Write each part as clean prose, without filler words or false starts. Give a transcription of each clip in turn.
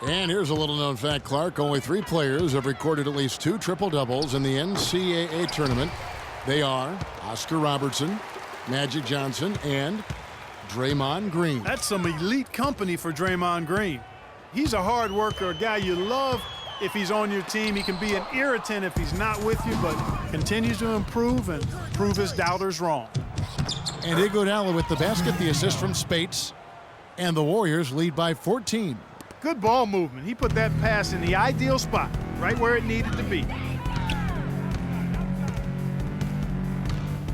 And here's a little-known fact, Clark. Only 3 players have recorded at least 2 triple-doubles in the NCAA tournament. They are Oscar Robertson, Magic Johnson, and Draymond Green. That's some elite company for Draymond Green. He's a hard worker, a guy you love if he's on your team. He can be an irritant if he's not with you, but continues to improve and prove his doubters wrong. And Iguodala with the basket, the assist from Spates. And the Warriors lead by 14. Good ball movement. He put that pass in the ideal spot, right where it needed to be.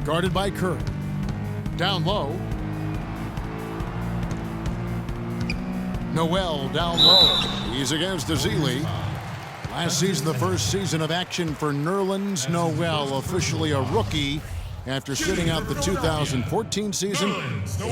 Guarded by Curry. Down low. Noel down low. He's against Ezeli. Last season, the first season of action for Nerlens Noel, officially a rookie after sitting out the 2014 season.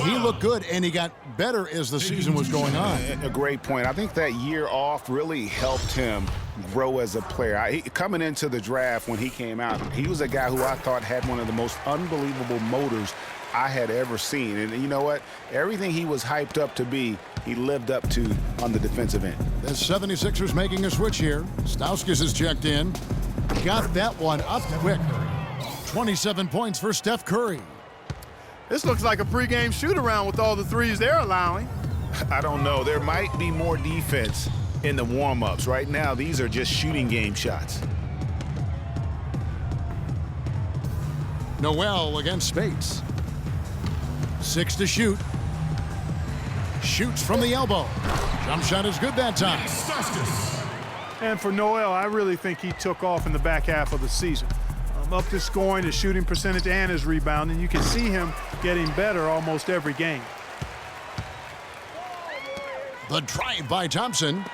He looked good, and he got better as the season was going on. A great point. I think that year off really helped him grow as a player. Coming into the draft when he came out, he was a guy who I thought had one of the most unbelievable motors I had ever seen. And you know what? Everything he was hyped up to be, he lived up to on the defensive end. The 76ers making a switch here. Stauskas is checked in. Got that one up quick. 27 points for Steph Curry. This looks like a pregame shoot-around with all the threes they're allowing. I don't know. There might be more defense in the warm-ups. Right now, these are just shooting game shots. Noel against Spates. 6 to shoot. Shoots from the elbow. Jump shot is good that time. And for Noel, I really think he took off in the back half of the season. Up to scoring, his shooting percentage, and his rebounding. You can see him getting better almost every game. The drive by Thompson.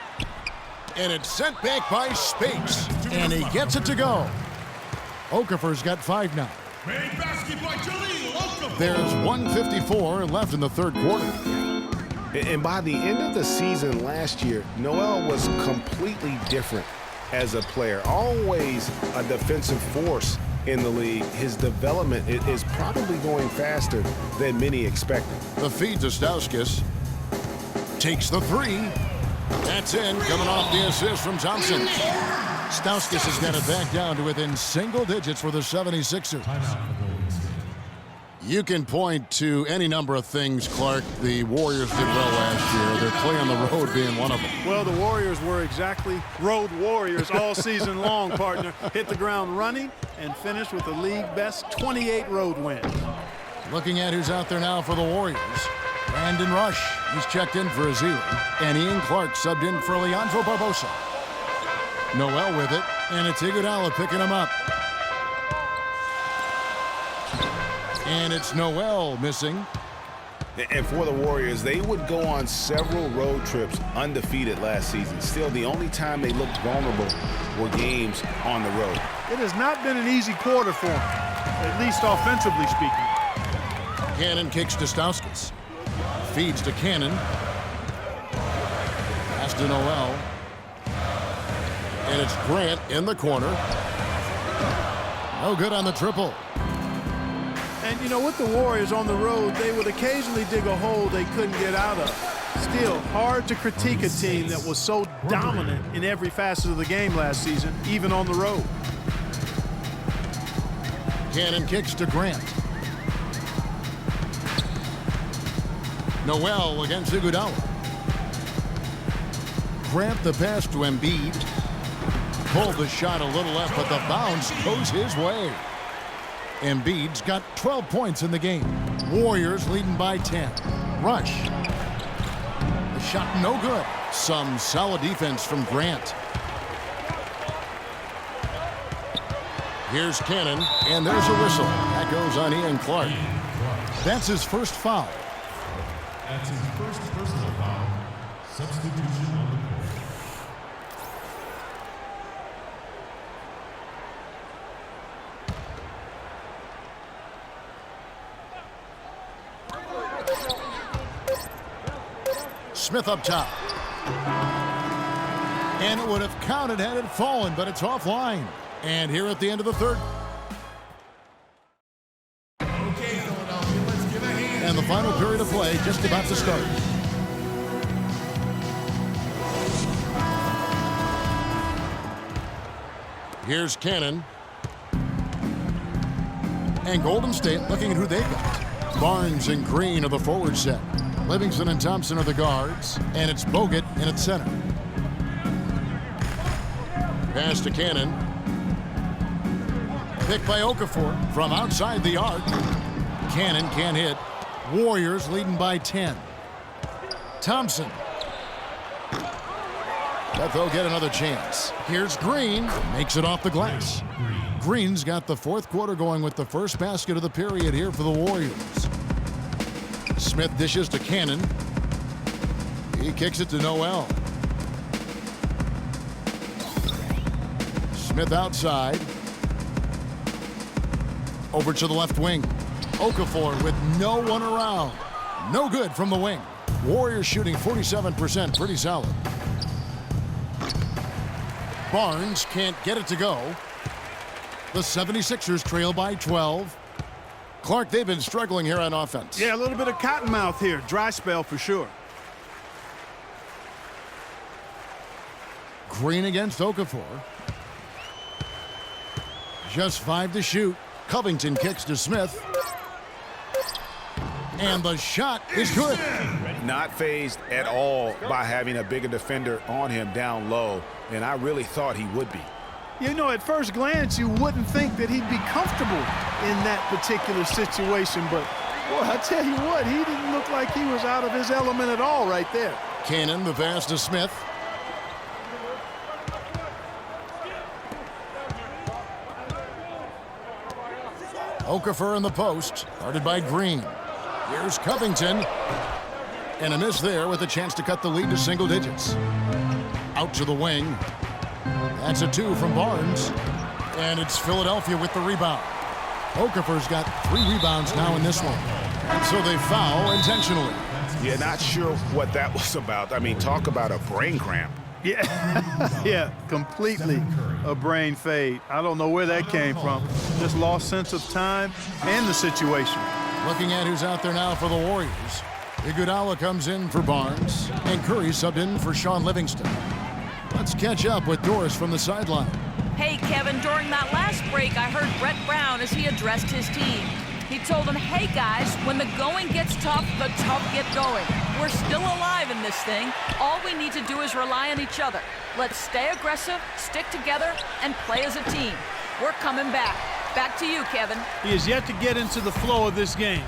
And it's sent back by Spates. And he gets it to go. Okafor's got 5 now. There's 1:54 left in the third quarter. And by the end of the season last year, Noel was completely different as a player. Always a defensive force in the league. His development is probably going faster than many expected. The feed to Stauskas. Takes the 3. That's in, coming off the assist from Thompson. Stauskas has got it back down to within single digits for the 76ers. You can point to any number of things, Clark. The Warriors did well last year. Their play on the road being one of them. Well, the Warriors were exactly road warriors all season long, partner. Hit the ground running and finished with the league-best 28 road wins. Looking at who's out there now for the Warriors. Brandon Rush, he's checked in for Ezeli. And Ian Clark subbed in for Leandro Barbosa. Noel with it, and it's Iguodala picking him up. And it's Noel missing. And for the Warriors, they would go on several road trips undefeated last season. Still, the only time they looked vulnerable were games on the road. It has not been an easy quarter for them, at least offensively speaking. Cannon kicks to Stauskas. Feeds to Cannon. Pass to Noel. And it's Grant in the corner. No good on the triple. And, you know, with the Warriors on the road, they would occasionally dig a hole they couldn't get out of. Still, hard to critique a team that was so dominant in every facet of the game last season, even on the road. Cannon kicks to Grant. Noel against Iguodala. Grant the pass to Embiid. Pulled the shot a little left, but the bounce goes his way. Embiid's got 12 points in the game. Warriors leading by 10. Rush. The shot no good. Some solid defense from Grant. Here's Cannon, and there's a whistle. That goes on Ian Clark. That's his first foul. That's his first personal foul. Substitution on the court. Smith up top. And it would have counted had it fallen, but it's offline. And here at the end of the third. Okay, Philadelphia, let's give a hand. And the final period of play just about to start. Here's Cannon. And Golden State looking at who they've got. Barnes and Green are the forward set. Livingston and Thompson are the guards. And it's Bogut in at center. Pass to Cannon. Pick by Okafor from outside the arc. Cannon can't hit. Warriors leading by 10. Thompson. But they'll get another chance. Here's Green. Makes it off the glass. Green's got the fourth quarter going with the first basket of the period here for the Warriors. Smith dishes to Cannon. He kicks it to Noel. Smith outside. Over to the left wing. Okafor with no one around. No good from the wing. Warriors shooting 47%, pretty solid. Barnes can't get it to go. The 76ers trail by 12. Clark, they've been struggling here on offense. Yeah, a little bit of cottonmouth here. Dry spell for sure. Green against Okafor. Just 5 to shoot. Covington kicks to Smith. And the shot is good. Not fazed at all by having a bigger defender on him down low, and I really thought he would be. You know, at first glance, you wouldn't think that he'd be comfortable in that particular situation, but, boy, I tell you what, he didn't look like he was out of his element at all right there. Cannon, the pass to Smith. Okafor in the post, guarded by Green. Here's Covington. And a miss there with a chance to cut the lead to single digits. Out to the wing. That's a 2 from Barnes. And it's Philadelphia with the rebound. Okafor's got 3 rebounds now in this one. And so they foul intentionally. Yeah, not sure what that was about. I mean, talk about a brain cramp. Yeah, yeah, completely a brain fade. I don't know where that came from. Just lost sense of time and the situation. Looking at who's out there now for the Warriors. Iguodala comes in for Barnes, and Curry subbed in for Sean Livingston. Let's catch up with Doris from the sideline. Hey, Kevin, during that last break, I heard Brett Brown as he addressed his team. He told them, hey, guys, when the going gets tough, the tough get going. We're still alive in this thing. All we need to do is rely on each other. Let's stay aggressive, stick together, and play as a team. We're coming back. Back to you, Kevin. He has yet to get into the flow of this game.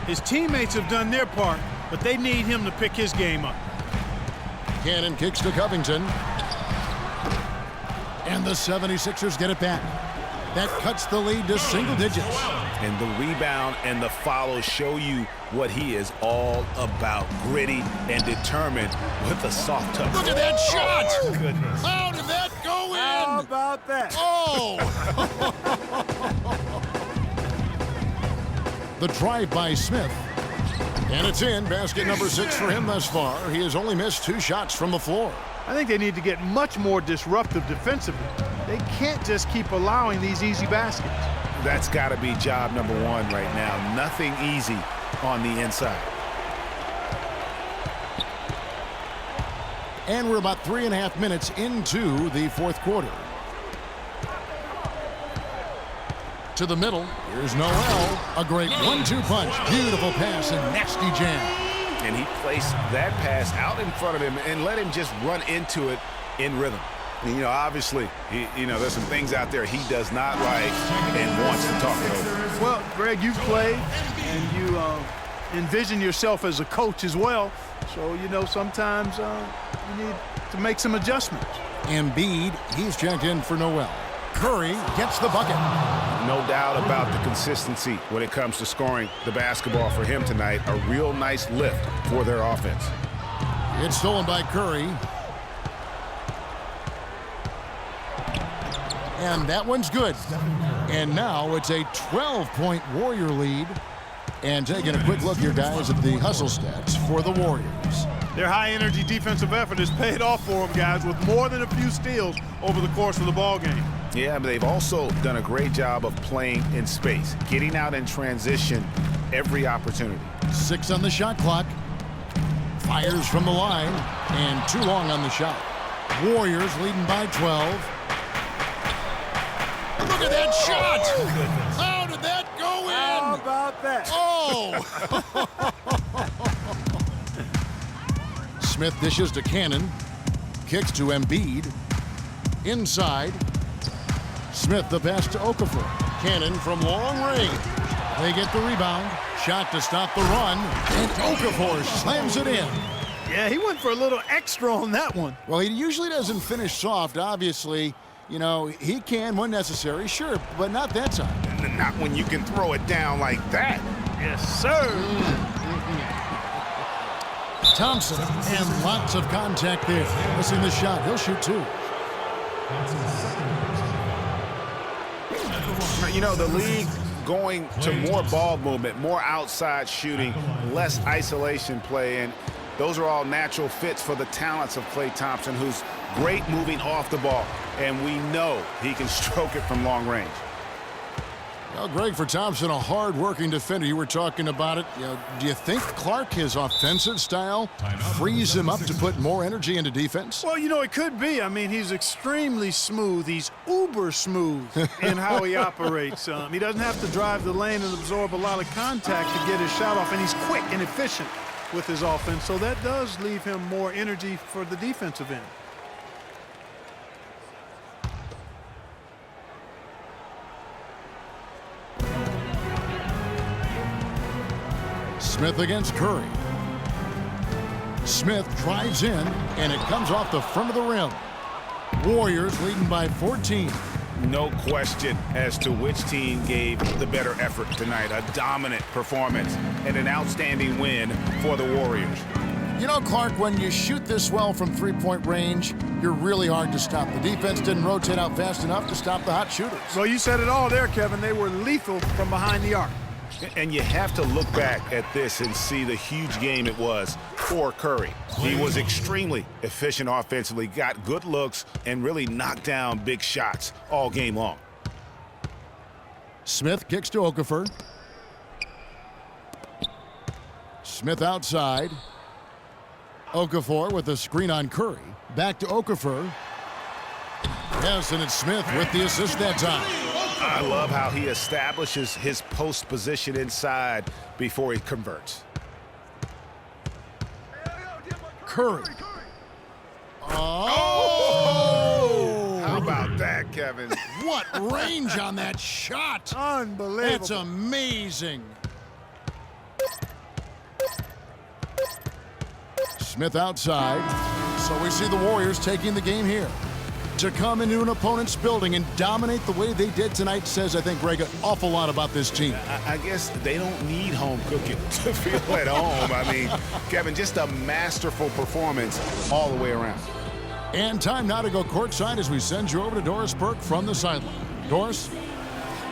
His teammates have done their part, but they need him to pick his game up. Cannon kicks to Covington. And the 76ers get it back. That cuts the lead to single digits. And the rebound and the follow show you what he is all about. Gritty and determined with a soft touch. Look at that shot! Oh, goodness. How did that go in? How about that? Oh! The drive by Smith. And it's in. Basket number 6 for him thus far. He has only missed 2 shots from the floor. I think they need to get much more disruptive defensively. They can't just keep allowing these easy baskets. That's got to be job number 1 right now. Nothing easy on the inside. And we're about 3.5 minutes into the fourth quarter. To the middle. Here's Noel. A great 1-2 punch. Beautiful pass and nasty jam. And he placed that pass out in front of him and let him just run into it in rhythm. And, you know, obviously, there's some things out there he does not like and wants to talk over. Well, Greg, you've played and you envision yourself as a coach as well. So, sometimes you need to make some adjustments. Embiid, he's checked in for Noel. Curry gets the bucket. No doubt about the consistency when it comes to scoring the basketball for him tonight. A real nice lift for their offense. It's stolen by Curry. And that one's good. And now it's a 12-point Warrior lead. And taking a quick look here, guys, at the hustle stats for the Warriors. Their high-energy defensive effort has paid off for them, guys, with more than a few steals over the course of the ball game. Yeah, but they've also done a great job of playing in space, getting out in transition every opportunity. 6 on the shot clock. Fires from the line, and too long on the shot. Warriors leading by 12. Look at that shot! How did that go in? How about that? Oh! Smith dishes to Cannon. Kicks to Embiid. Inside. Smith the pass to Okafor. Cannon from long range. They get the rebound. Shot to stop the run. And Okafor slams it in. Yeah, he went for a little extra on that one. Well, he usually doesn't finish soft. Obviously, you know, he can when necessary, sure, but not that time. Not when you can throw it down like that. Yes, sir. Thompson, and lots of contact there. Missing the shot. He'll shoot two. That's his second personal foul. You know, the league going to more ball movement, more outside shooting, less isolation play, and those are all natural fits for the talents of Klay Thompson, who's great moving off the ball, and we know he can stroke it from long range. Well, Greg, for Thompson, a hard-working defender. You were talking about it. You know, do you think Clark, his offensive style, frees him up to put more energy into defense? Well, you know, it could be. I mean, he's extremely smooth. He's uber smooth in how he operates. He doesn't have to drive the lane and absorb a lot of contact to get his shot off, and he's quick and efficient with his offense, so that does leave him more energy for the defensive end. Smith against Curry. Smith drives in, and it comes off the front of the rim. Warriors leading by 14. No question as to which team gave the better effort tonight. A dominant performance and an outstanding win for the Warriors. You know, Clark, when you shoot this well from three-point range, you're really hard to stop. The defense didn't rotate out fast enough to stop the hot shooters. Well, you said it all there, Kevin. They were lethal from behind the arc. And you have to look back at this and see the huge game it was for Curry. He was extremely efficient offensively, got good looks, and really knocked down big shots all game long. Smith kicks to Okafor. Smith outside. Okafor with a screen on Curry. Back to Okafor. Yes, and it's Smith with the assist that time. I love how he establishes his post position inside before he converts. Curry. Oh! How about that, Kevin? What range on that shot! Unbelievable. That's amazing. Smith outside. So we see the Warriors taking the game here. To come into an opponent's building and dominate the way they did tonight says, I think, Greg, an awful lot about this team. I guess they don't need home cooking to feel at home. I mean, Kevin, just a masterful performance all the way around. And time now to go courtside as we send you over to Doris Burke from the sideline. Doris?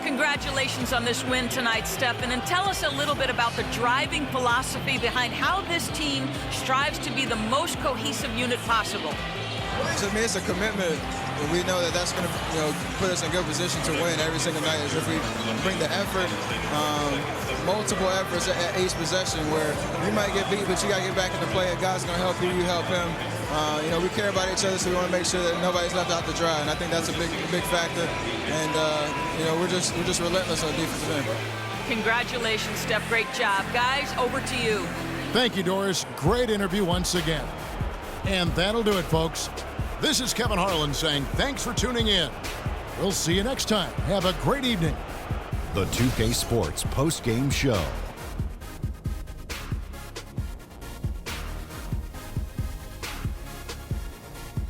Congratulations on this win tonight, Stephen, and tell us a little bit about the driving philosophy behind how this team strives to be the most cohesive unit possible. To me, it's a commitment. We know that that's going to, put us in good position to win every single night. Is if we bring the effort, multiple efforts at each possession, where you might get beat, but you got to get back into play. A guy's going to help you, you help him. We care about each other, so we want to make sure that nobody's left out to dry. And I think that's a big factor. And we're just relentless on defensive end. Congratulations, Steph. Great job, guys. Over to you. Thank you, Doris. Great interview once again. And that'll do it, folks. This is Kevin Harlan saying thanks for tuning in. We'll see you next time. Have a great evening. The 2K Sports post-game show.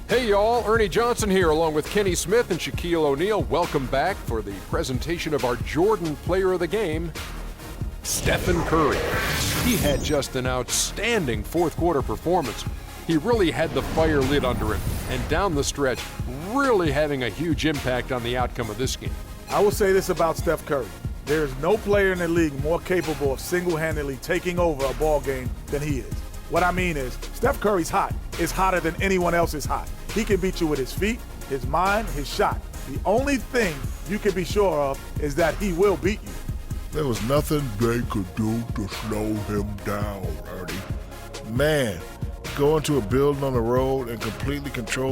Hey y'all, Ernie Johnson here along with Kenny Smith and Shaquille O'Neal. Welcome back for the presentation of our Jordan Player of the Game, Stephen Curry. He had just an outstanding fourth quarter performance. He really had the fire lit under him, and down the stretch, really having a huge impact on the outcome of this game. I will say this about Steph Curry. There is no player in the league more capable of single-handedly taking over a ball game than he is. What I mean is, Steph Curry's hot. Is hotter than anyone else is hot. He can beat you with his feet, his mind, his shot. The only thing you can be sure of is that he will beat you. There was nothing they could do to slow him down, Ernie. Man, go into a building on the road and completely control